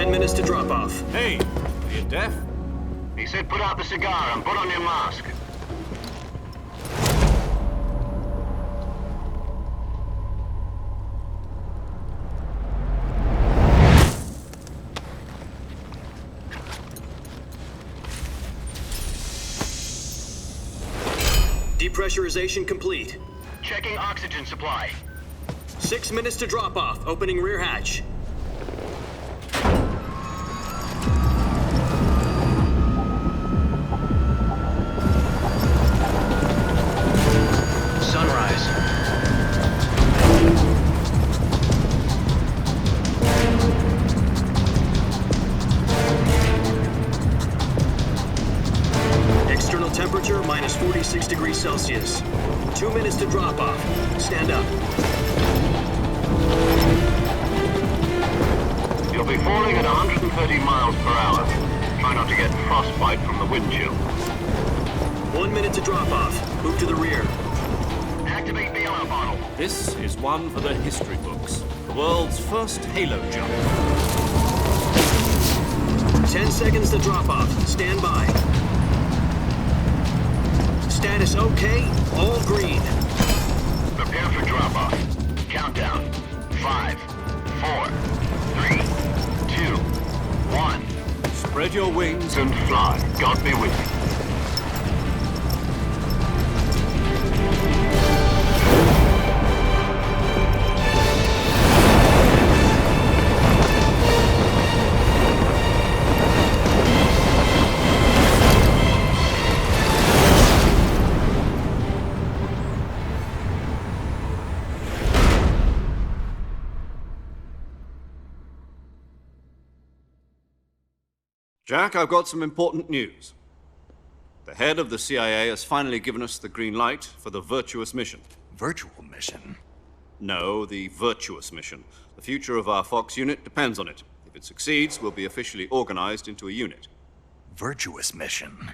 10 minutes to drop off. Hey, are you deaf? He said put out the cigar and put on your mask. Depressurization complete. Checking oxygen supply. 6 minutes to drop off. Opening rear hatch. Sunrise. External temperature minus 46 degrees Celsius. 2 minutes to drop off. Stand up. You'll be falling at 130 miles per hour. Try not to get frostbite from the wind chill. 1 minute to drop off. Move to the rear. Activate bailout bottle. This is one for the history books. The world's first halo jump. 10 seconds to drop off. Stand by. Status okay. All green. Prepare for drop-off. Countdown. 5, 4, 3, 2, 1. Spread your wings And fly. God be with you. Jack, I've got some important news. The head of the CIA has finally given us the green light for the Virtuous mission. Virtual mission? No, the Virtuous mission. The future of our Fox unit depends on it. If it succeeds, we'll be officially organized into a unit. Virtuous mission?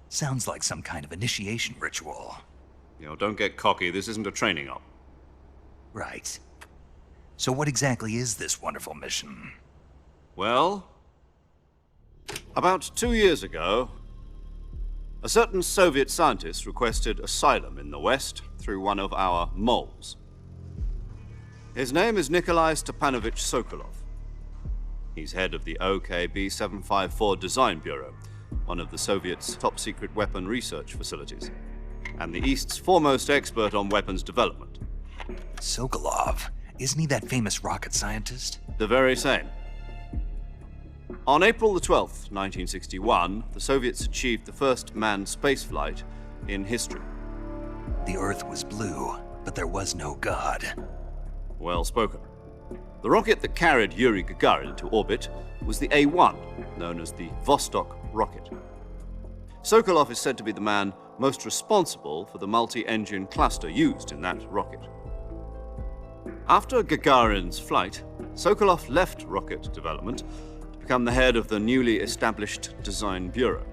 Sounds like some kind of initiation ritual. Don't get cocky. This isn't a training op. Right. So what exactly is this wonderful mission? Well, about 2 years ago, a certain Soviet scientist requested asylum in the West through one of our moles. His name is Nikolai Stepanovich Sokolov. He's head of the OKB 754 Design Bureau, one of the Soviets' top-secret weapon research facilities, and the East's foremost expert on weapons development. Sokolov? Isn't he that famous rocket scientist? The very same. On April the 12th, 1961, the Soviets achieved the first manned spaceflight in history. The Earth was blue, but there was no God. Well spoken. The rocket that carried Yuri Gagarin to orbit was the A-1, known as the Vostok rocket. Sokolov is said to be the man most responsible for the multi-engine cluster used in that rocket. After Gagarin's flight, Sokolov left rocket development to become the head of the newly established Design Bureau.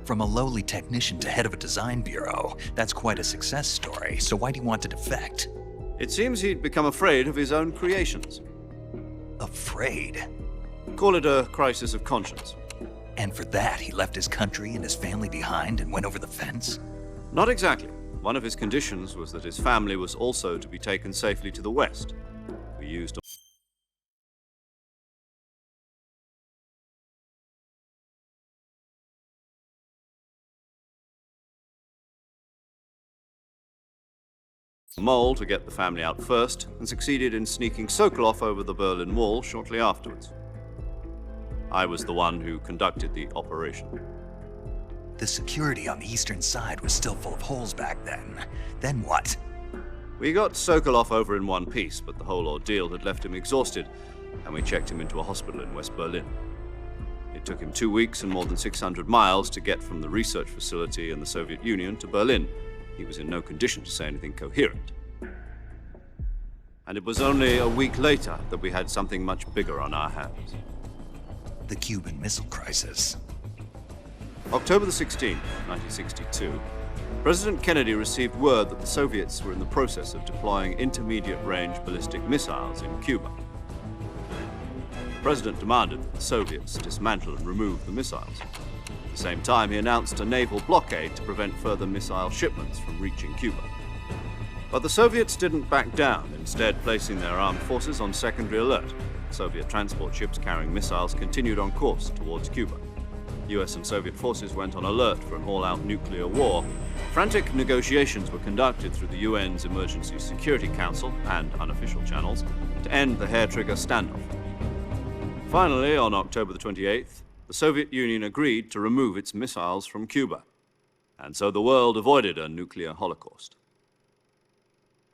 From a lowly technician to head of a design bureau, that's quite a success story, so why do you want to defect? It seems he'd become afraid of his own creations. Afraid? Call it a crisis of conscience. And for that, he left his country and his family behind and went over the fence? Not exactly. One of his conditions was that his family was also to be taken safely to the West. We used a mole to get the family out first, and succeeded in sneaking Sokolov over the Berlin Wall shortly afterwards. I was the one who conducted the operation. The security on the eastern side was still full of holes back then. Then what? We got Sokolov over in one piece, but the whole ordeal had left him exhausted, and we checked him into a hospital in West Berlin. It took him 2 weeks and more than 600 miles to get from the research facility in the Soviet Union to Berlin. He was in no condition to say anything coherent. And it was only a week later that we had something much bigger on our hands. The Cuban Missile Crisis. October the 16th, 1962, President Kennedy received word that the Soviets were in the process of deploying intermediate-range ballistic missiles in Cuba. President demanded that the Soviets dismantle and remove the missiles. At the same time, he announced a naval blockade to prevent further missile shipments from reaching Cuba. But the Soviets didn't back down, instead placing their armed forces on secondary alert. Soviet transport ships carrying missiles continued on course towards Cuba. US and Soviet forces went on alert for an all-out nuclear war. Frantic negotiations were conducted through the UN's Emergency Security Council and unofficial channels to end the hair-trigger standoff. Finally, on October the 28th, the Soviet Union agreed to remove its missiles from Cuba. And so the world avoided a nuclear holocaust.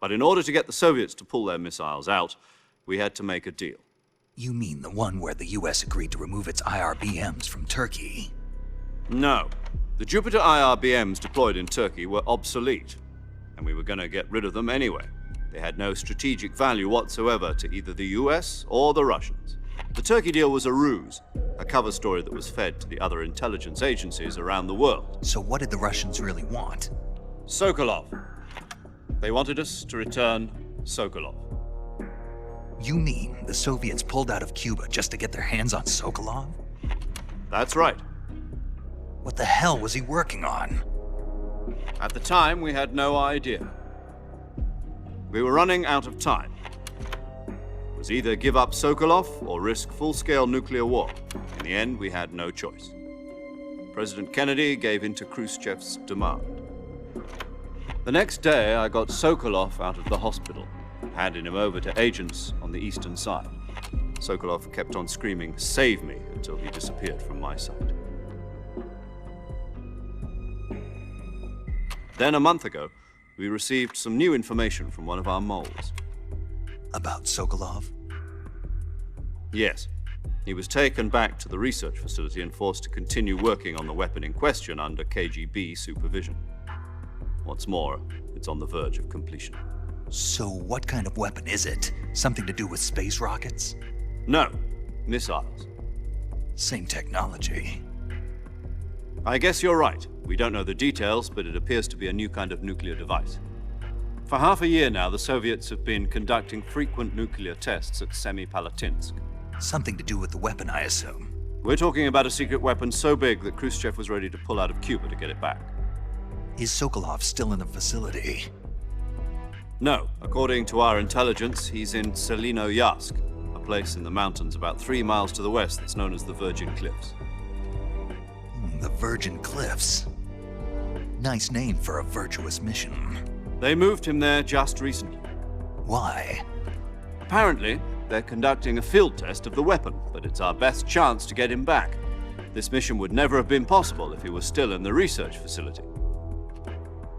But in order to get the Soviets to pull their missiles out, we had to make a deal. You mean the one where the US agreed to remove its IRBMs from Turkey? No. The Jupiter IRBMs deployed in Turkey were obsolete, and we were going to get rid of them anyway. They had no strategic value whatsoever to either the US or the Russians. The Turkey deal was a ruse, a cover story that was fed to the other intelligence agencies around the world. So what did the Russians really want? Sokolov. They wanted us to return Sokolov. You mean the Soviets pulled out of Cuba just to get their hands on Sokolov? That's right. What the hell was he working on? At the time, we had no idea. We were running out of time. It was either give up Sokolov or risk full-scale nuclear war. In the end, we had no choice. President Kennedy gave in to Khrushchev's demand. The next day, I got Sokolov out of the hospital, handing him over to agents on the eastern side. Sokolov kept on screaming, "Save me," until he disappeared from my sight. Then a month ago, we received some new information from one of our moles. About Sokolov? Yes. He was taken back to the research facility and forced to continue working on the weapon in question under KGB supervision. What's more, it's on the verge of completion. So what kind of weapon is it? Something to do with space rockets? No, missiles. Same technology. I guess you're right. We don't know the details, but it appears to be a new kind of nuclear device. For half a year now, the Soviets have been conducting frequent nuclear tests at Semipalatinsk. Something to do with the weapon, I assume. We're talking about a secret weapon so big that Khrushchev was ready to pull out of Cuba to get it back. Is Sokolov still in the facility? No. According to our intelligence, he's in Selinoyarsk, a place in the mountains about 3 miles to the west that's known as the Virgin Cliffs. The Virgin Cliffs. Nice name for a virtuous mission. They moved him there just recently. Why? Apparently, they're conducting a field test of the weapon, but it's our best chance to get him back. This mission would never have been possible if he was still in the research facility.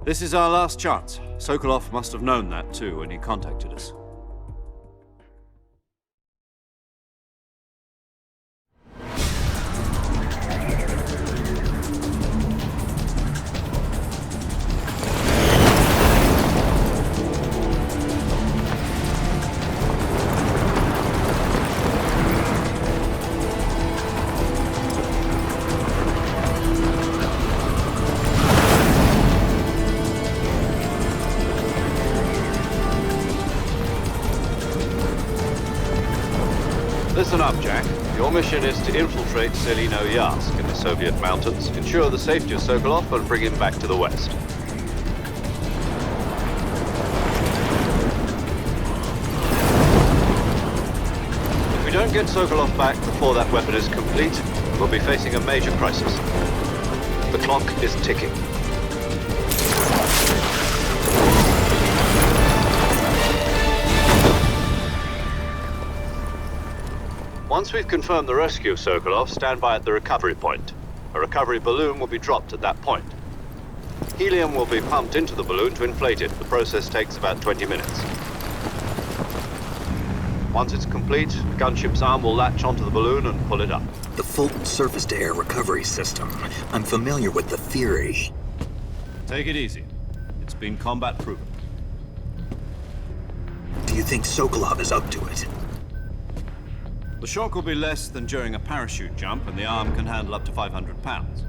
This is our last chance. Sokolov must have known that too when he contacted us. Listen up, Jack. Your mission is to infiltrate Selinoyarsk in the Soviet mountains, ensure the safety of Sokolov, and bring him back to the west. If we don't get Sokolov back before that weapon is complete, we'll be facing a major crisis. The clock is ticking. Once we've confirmed the rescue of Sokolov, stand by at the recovery point. A recovery balloon will be dropped at that point. Helium will be pumped into the balloon to inflate it. The process takes about 20 minutes. Once it's complete, the gunship's arm will latch onto the balloon and pull it up. The Fulton surface-to-air recovery system. I'm familiar with the theory. Take it easy. It's been combat-proven. Do you think Sokolov is up to it? The shock will be less than during a parachute jump, and the arm can handle up to 500 pounds.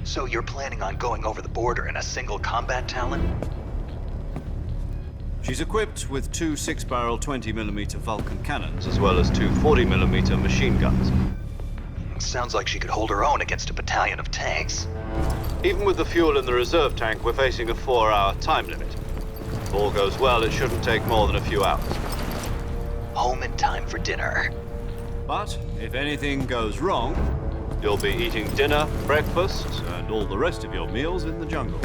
So you're planning on going over the border in a single combat Talon? She's equipped with two 6-barrel 20mm Vulcan cannons, as well as two 40mm machine guns. Sounds like she could hold her own against a battalion of tanks. Even with the fuel in the reserve tank, we're facing a 4-hour time limit. If all goes well, it shouldn't take more than a few hours. Home in time for dinner. But if anything goes wrong, you'll be eating dinner, breakfast, and all the rest of your meals in the jungle.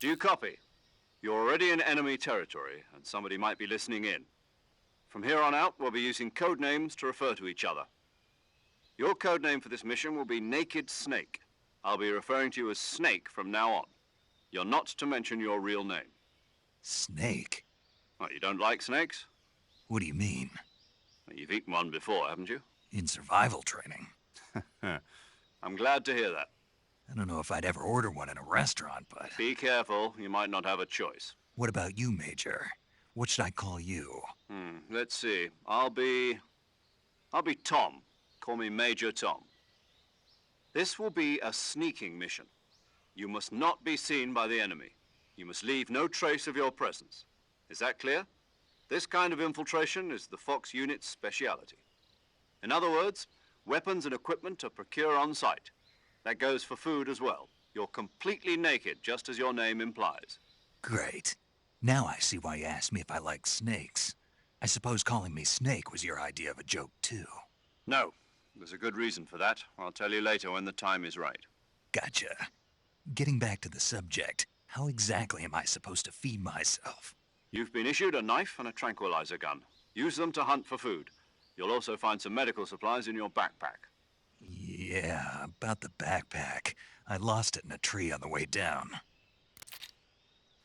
Do you copy? You're already in enemy territory, and somebody might be listening in. From here on out, we'll be using code names to refer to each other. Your code name for this mission will be Naked Snake. I'll be referring to you as Snake from now on. You're not to mention your real name. Snake? What, you don't like snakes? What do you mean? Well, you've eaten one before, haven't you? In survival training. I'm glad to hear that. I don't know if I'd ever order one in a restaurant, but... Be careful, you might not have a choice. What about you, Major? What should I call you? Let's see. I'll be Tom. Call me Major Tom. This will be a sneaking mission. You must not be seen by the enemy. You must leave no trace of your presence. Is that clear? This kind of infiltration is the Fox unit's speciality. In other words, weapons and equipment are procured on site. That goes for food as well. You're completely naked, just as your name implies. Great. Now I see why you asked me if I like snakes. I suppose calling me Snake was your idea of a joke, too. No. There's a good reason for that. I'll tell you later when the time is right. Gotcha. Getting back to the subject, how exactly am I supposed to feed myself? You've been issued a knife and a tranquilizer gun. Use them to hunt for food. You'll also find some medical supplies in your backpack. Yeah, about the backpack. I lost it in a tree on the way down.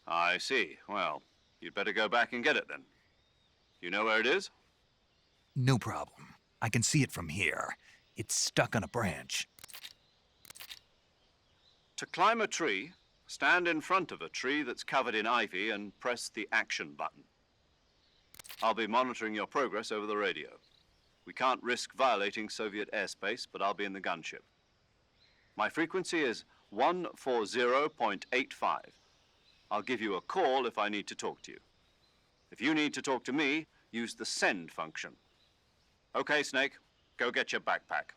I see. Well, you'd better go back and get it then. You know where it is? No problem. I can see it from here. It's stuck on a branch. To climb a tree, stand in front of a tree that's covered in ivy and press the action button. I'll be monitoring your progress over the radio. We can't risk violating Soviet airspace, but I'll be in the gunship. My frequency is 140.85. I'll give you a call if I need to talk to you. If you need to talk to me, use the send function. Okay, Snake, go get your backpack.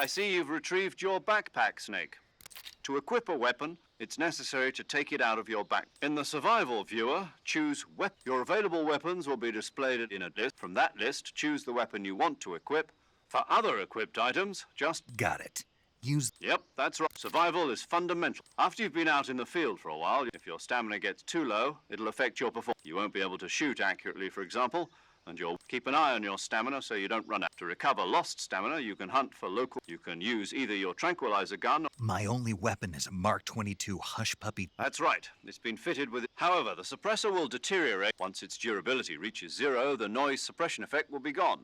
I see you've retrieved your backpack, Snake. To equip a weapon, it's necessary to take it out of your back. In the survival viewer, choose weapon. Your available weapons will be displayed in a list. From that list, choose the weapon you want to equip. For other equipped items, just... Got it. Use... Yep, that's right. Survival is fundamental. After you've been out in the field for a while, if your stamina gets too low, it'll affect your performance. You won't be able to shoot accurately, for example, and you'll keep an eye on your stamina so you don't run out. To recover lost stamina, you can hunt for local... You can use either your tranquilizer gun... My only weapon is a Mark 22 Hush Puppy. That's right. It's been fitted with... However, the suppressor will deteriorate. Once its durability reaches 0, the noise suppression effect will be gone.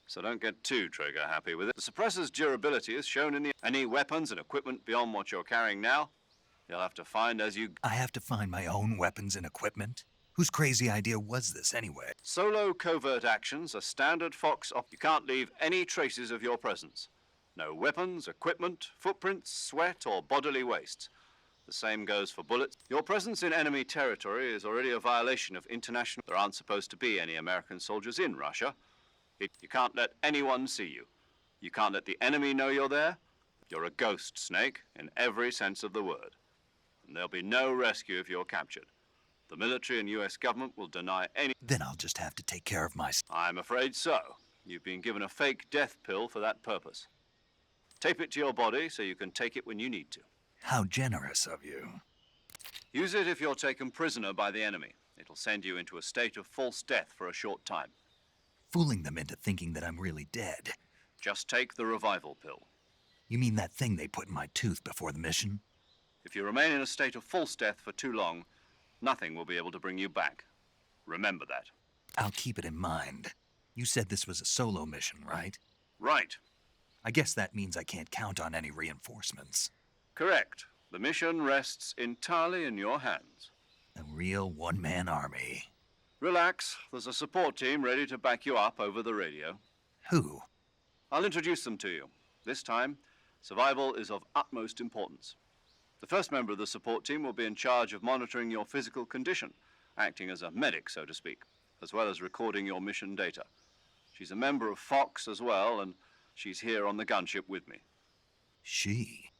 So don't get too trigger-happy with it. The suppressor's durability is shown in the... Any weapons and equipment beyond what you're carrying now, you'll have to find as you... I have to find my own weapons and equipment? Whose crazy idea was this, anyway? Solo covert actions are standard Fox op. You can't leave any traces of your presence. No weapons, equipment, footprints, sweat, or bodily waste. The same goes for bullets. Your presence in enemy territory is already a violation of international... There aren't supposed to be any American soldiers in Russia. You can't let anyone see you. You can't let the enemy know you're there. You're a ghost, Snake, in every sense of the word. And there'll be no rescue if you're captured. The military and US government will deny any... Then I'll just have to take care of myself. I'm afraid so. You've been given a fake death pill for that purpose. Tape it to your body so you can take it when you need to. How generous of you. Use it if you're taken prisoner by the enemy. It'll send you into a state of false death for a short time. Fooling them into thinking that I'm really dead. Just take the revival pill. You mean that thing they put in my tooth before the mission? If you remain in a state of false death for too long, nothing will be able to bring you back. Remember that. I'll keep it in mind. You said this was a solo mission, right? Right. I guess that means I can't count on any reinforcements. Correct. The mission rests entirely in your hands. A real one-man army. Relax. There's a support team ready to back you up over the radio. Who? I'll introduce them to you. This time, survival is of utmost importance. The first member of the support team will be in charge of monitoring your physical condition, acting as a medic, so to speak, as well as recording your mission data. She's a member of Fox as well, and she's here on the gunship with me. She?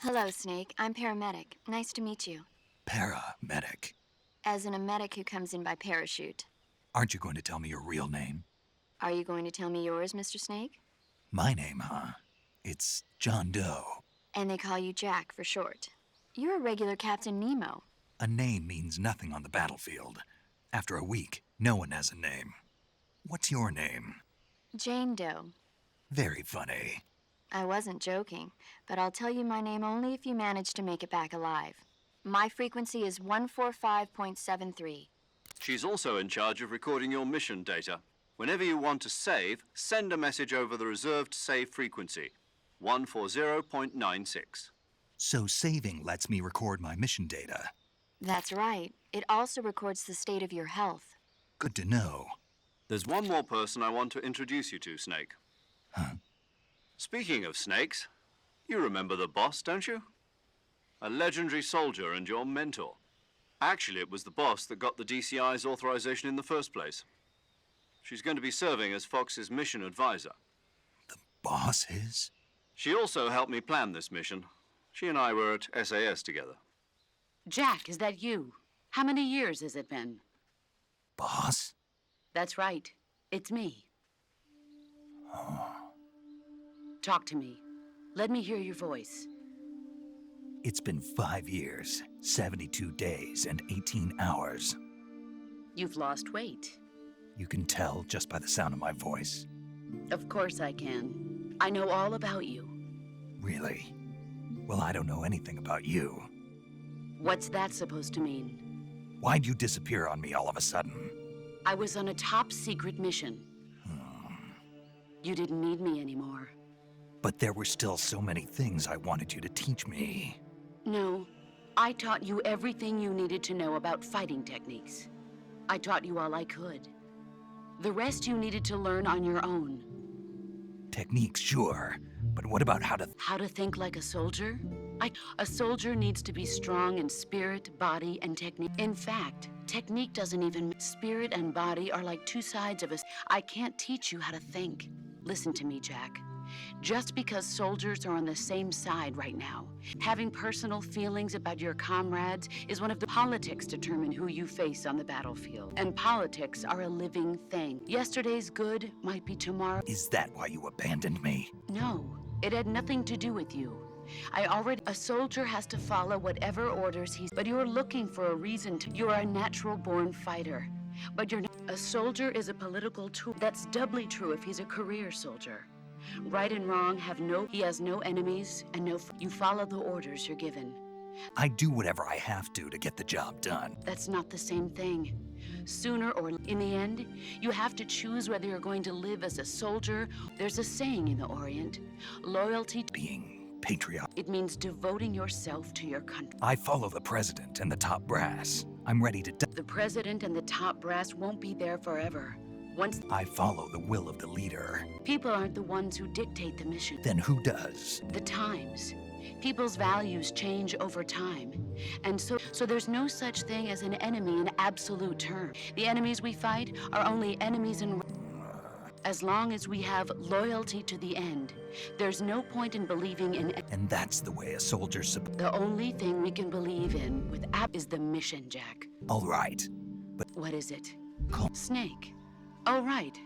Hello, Snake. I'm paramedic. Nice to meet you. Paramedic. As in a medic who comes in by parachute. Aren't you going to tell me your real name? Are you going to tell me yours, Mr. Snake? My name, huh? It's John Doe. And they call you Jack for short. You're a regular Captain Nemo. A name means nothing on the battlefield. After a week, no one has a name. What's your name? Jane Doe. Very funny. I wasn't joking, but I'll tell you my name only if you manage to make it back alive. My frequency is 145.73. She's also in charge of recording your mission data. Whenever you want to save, send a message over the reserved save frequency, 140.96. So saving lets me record my mission data. That's right. It also records the state of your health. Good to know. There's one more person I want to introduce you to, Snake. Huh? Speaking of snakes, you remember the boss, don't you? A legendary soldier and your mentor. Actually, it was the boss that got the DCI's authorization in the first place. She's going to be serving as Fox's mission advisor. The boss is? She also helped me plan this mission. She and I were at SAS together. Jack, is that you? How many years has it been? Boss? That's right. It's me. Oh. Talk to me. Let me hear your voice. It's been 5 years, 72 days, and 18 hours. You've lost weight. You can tell just by the sound of my voice. Of course I can. I know all about you. Really? Well, I don't know anything about you. What's that supposed to mean? Why'd you disappear on me all of a sudden? I was on a top-secret mission. You didn't need me anymore. But there were still so many things I wanted you to teach me. No, I taught you everything you needed to know about fighting techniques. I taught you all I could. The rest you needed to learn on your own. Techniques, sure. But what about how to think like a soldier? A soldier needs to be strong in spirit, body, and technique. In fact, technique doesn't even... Spirit and body are like two sides of us. I can't teach you how to think. Listen to me, Jack. Just because soldiers are on the same side right now, having personal feelings about your comrades is one of the politics determine who you face on the battlefield. And politics are a living thing. Yesterday's good might be tomorrow. Is that why you abandoned me? No, it had nothing to do with you. A soldier has to follow whatever orders but you're looking for a reason to. You're a natural-born fighter. But you're not. A soldier is a political tool. That's doubly true if he's a career soldier. Right and wrong he has no enemies and you follow the orders you're given. I do whatever I have to get the job done. That's not the same thing. Sooner or in the end, you have to choose whether you're going to live as a soldier. There's a saying in the Orient, loyalty to Being patriotic. it means devoting yourself to your country. I follow the president and the top brass. I'm ready to die. The president and the top brass won't be there forever. Once I follow the will of the leader. people aren't the ones who dictate the mission. Then who does? The times. People's values change over time. And so there's no such thing as an enemy in absolute terms. The enemies we fight are only enemies in as long as we have loyalty to the end. There's no point in believing in And that's the way a soldier's the only thing we can believe in with is the mission, Jack. All right. What is it? Call- Snake. Oh, right.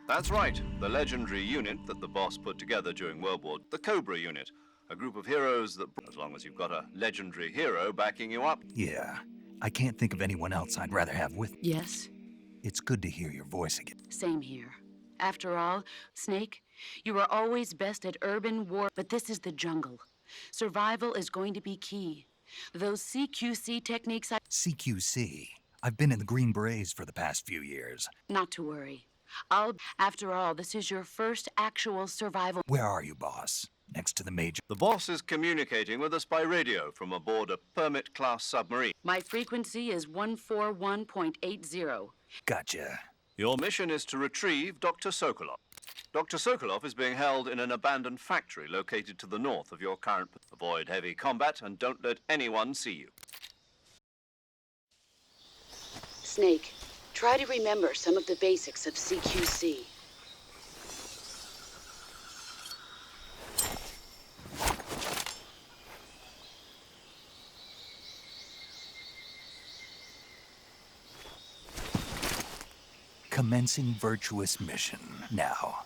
That's right, the legendary unit that the boss put together during World War, the Cobra unit. A group of heroes that, as long as you've got a legendary hero backing you up. Yeah. I can't think of anyone else I'd rather have with me. Yes, It's good to hear your voice again. same here. After all, Snake, you were always best at urban war, but this is the jungle. Survival is going to be key. Those CQC techniques, CQC. I've been in the Green Berets for the past few years. not to worry. After all, this is your first actual survival. Where are you, boss? Next to the major. The boss is communicating with us by radio from aboard a Permit-class submarine. My frequency is 141.80. Gotcha. Your mission is to retrieve Dr. Sokolov. Dr. Sokolov is being held in an abandoned factory located to the north of your current... Avoid heavy combat and don't let anyone see you. Snake, try to remember some of the basics of CQC. Commencing virtuous mission now.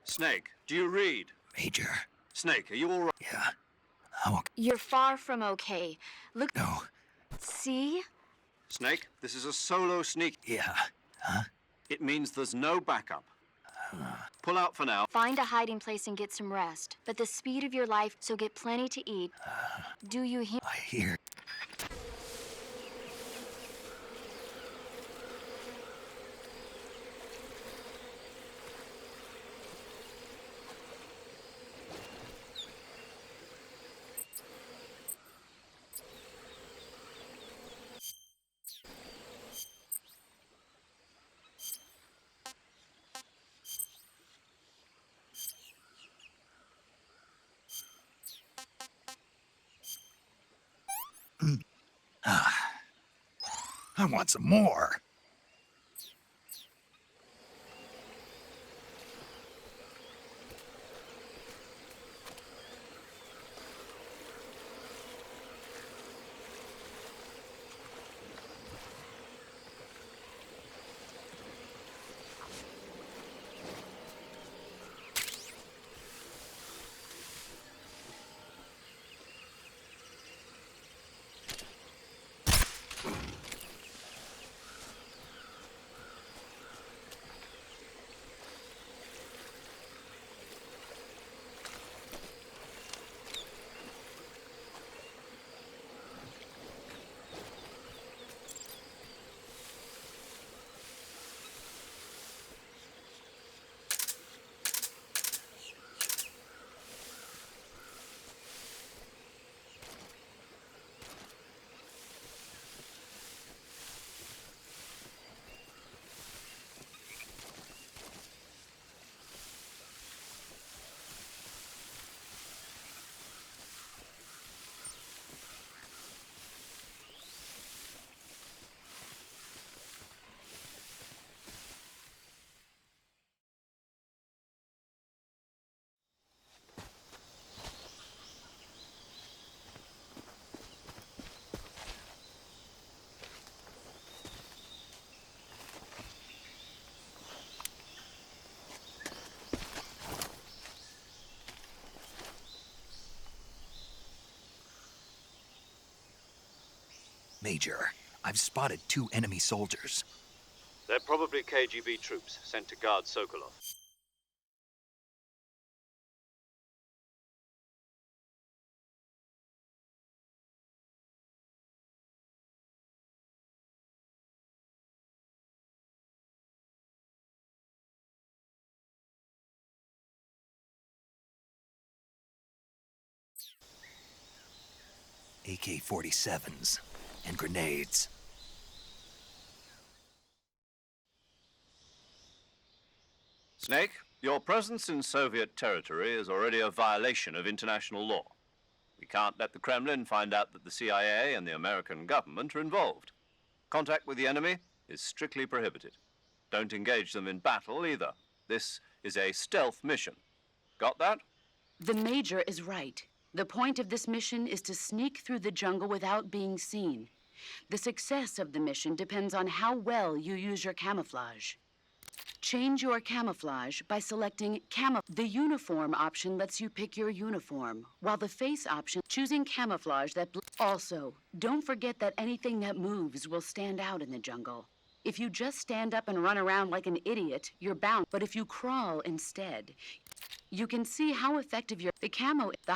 Snake, do you read? Major. Snake, are you all right? Yeah. I'm okay. You're far from okay. Look, No. see? Snake, this is a solo sneak. Yeah. Huh? It means there's no backup. Pull out for now. Find a hiding place and get some rest. But the speed of your life, so get plenty to eat. Do you hear? I hear. I want some more. Major, I've spotted 2 enemy soldiers. They're probably KGB troops sent to guard Sokolov. AK-47s and grenades. Snake, your presence in Soviet territory is already a violation of international law. We can't let the Kremlin find out that the CIA and the American government are involved. Contact with the enemy is strictly prohibited. Don't engage them in battle either. This is a stealth mission. Got that? The Major is right. The point of this mission is to sneak through the jungle without being seen. The success of the mission depends on how well you use your camouflage. Change your camouflage by selecting The uniform option lets you pick your uniform, while the face option, choosing camouflage that Also, don't forget that anything that moves will stand out in the jungle. If you just stand up and run around like an idiot, you're bound. But if you crawl instead, you can see how effective the camo, the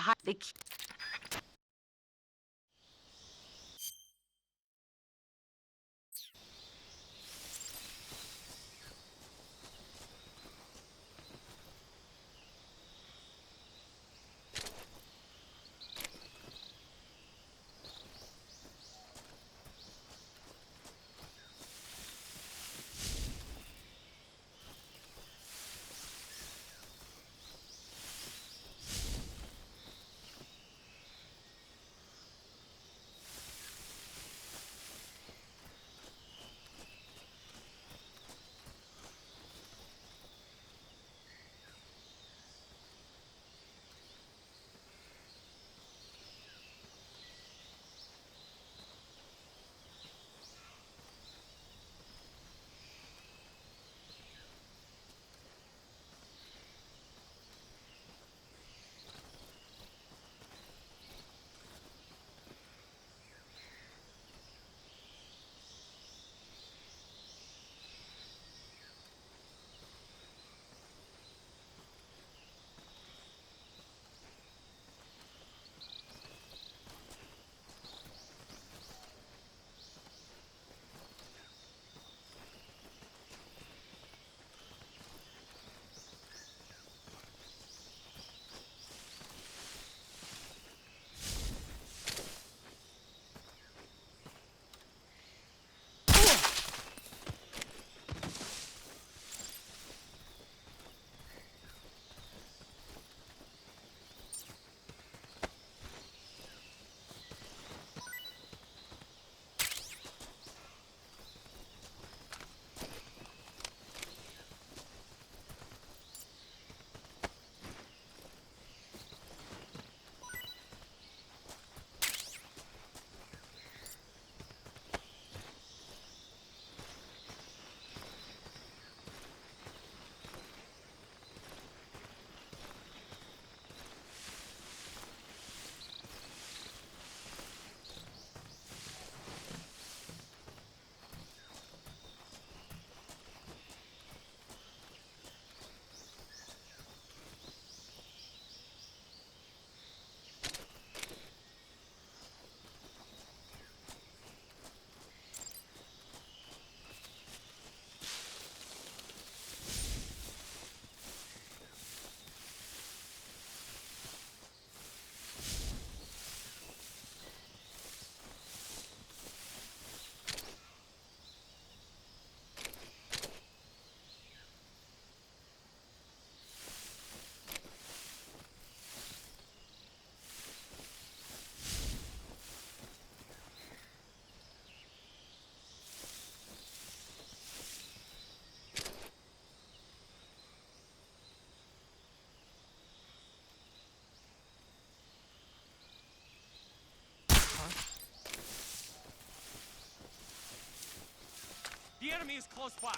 enemy is close by.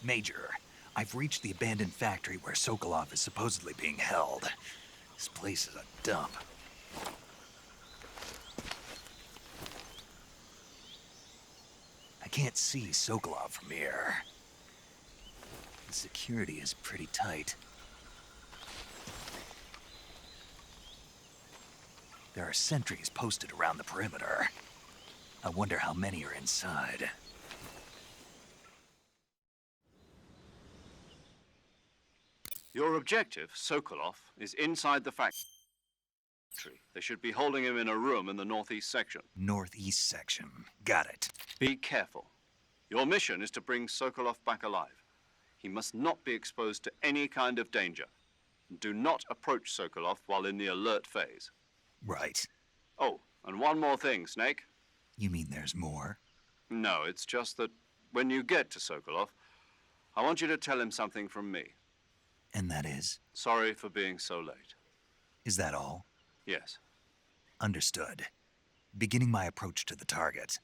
Major, I've reached the abandoned factory where Sokolov is supposedly being held. This place is a dump. I can't see Sokolov from here. The security is pretty tight. There are sentries posted around the perimeter. I wonder how many are inside. Your objective, Sokolov, is inside the factory. They should be holding him in a room in the northeast section. Northeast section. Got it. Be careful. Your mission is to bring Sokolov back alive. He must not be exposed to any kind of danger. Do not approach Sokolov while in the alert phase. Right. Oh, and one more thing, Snake. You mean there's more? No, it's just that when you get to Sokolov, I want you to tell him something from me. And that is? Sorry for being so late. Is that all? Yes. Understood. Beginning my approach to the target.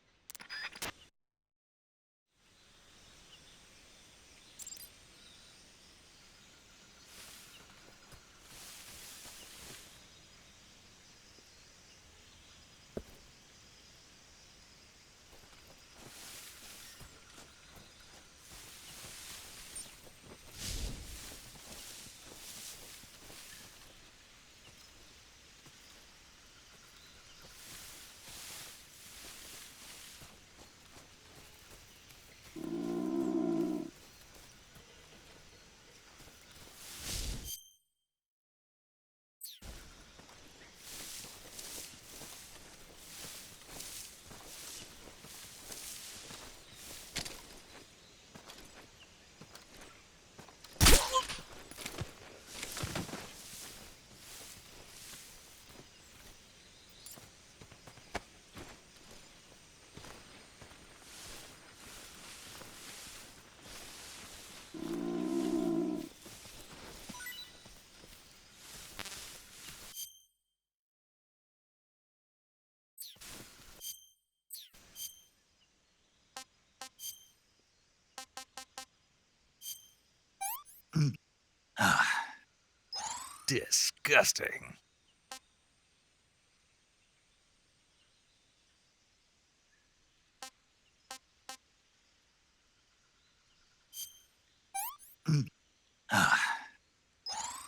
Disgusting.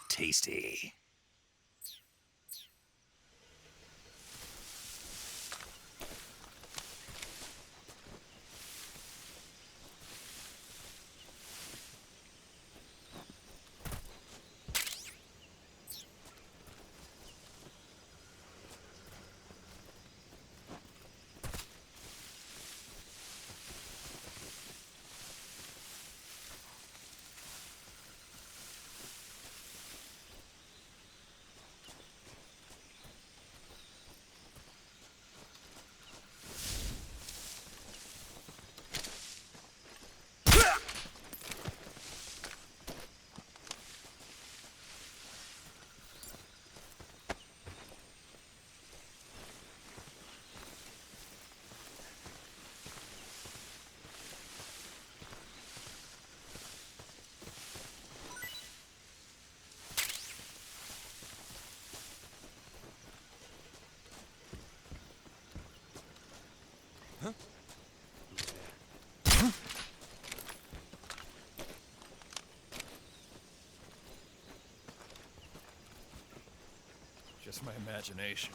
Tasty. Just my imagination.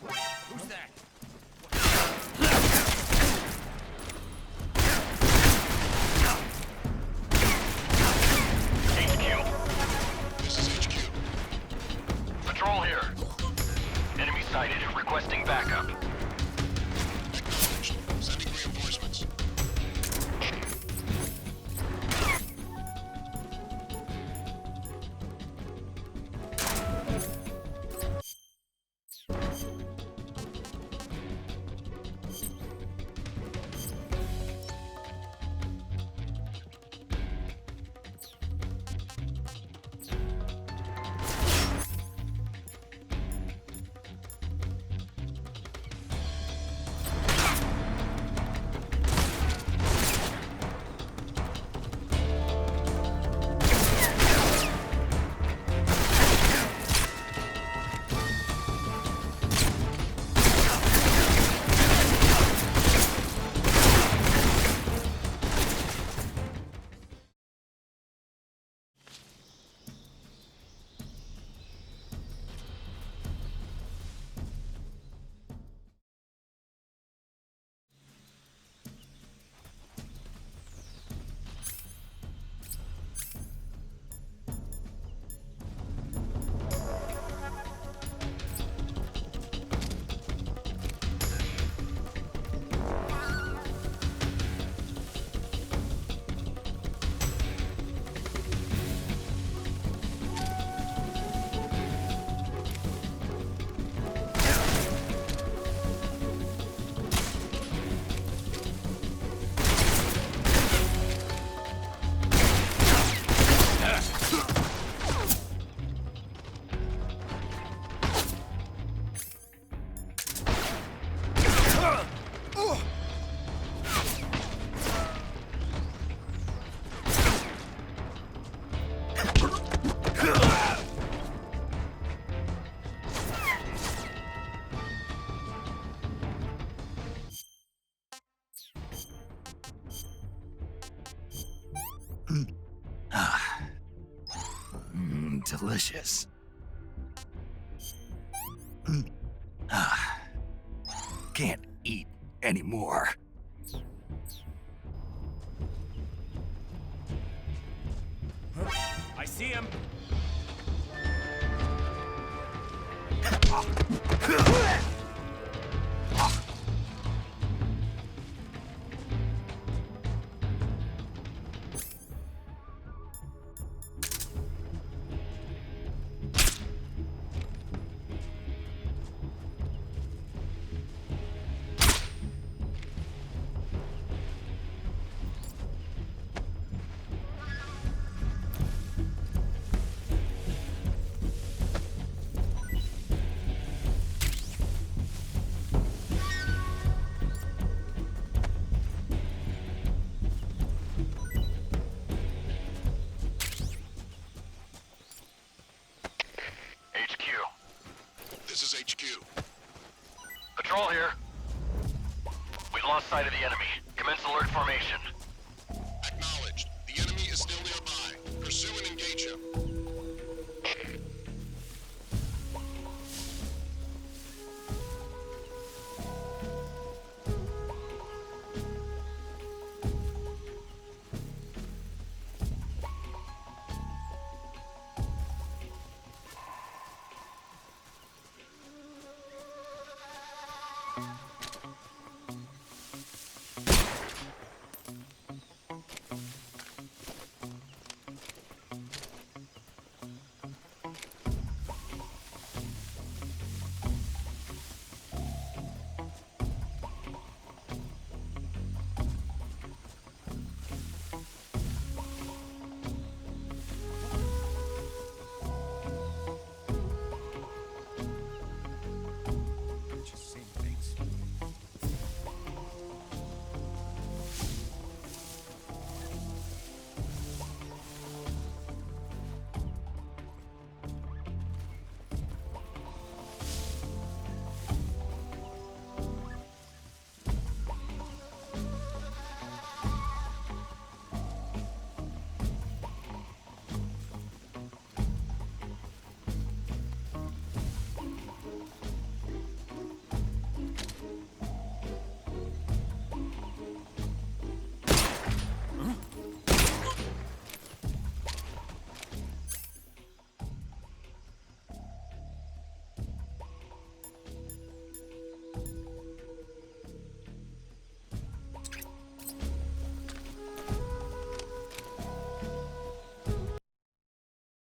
Who's that? HQ. This is HQ. Patrol here. Enemy sighted. Requesting backup. Sending reinforcements. Delicious. Can't eat anymore. I see him. HQ. This is HQ. Patrol here. We lost sight of the enemy. Commence alert formation. Acknowledged. The enemy is still nearby. Pursue and engage him.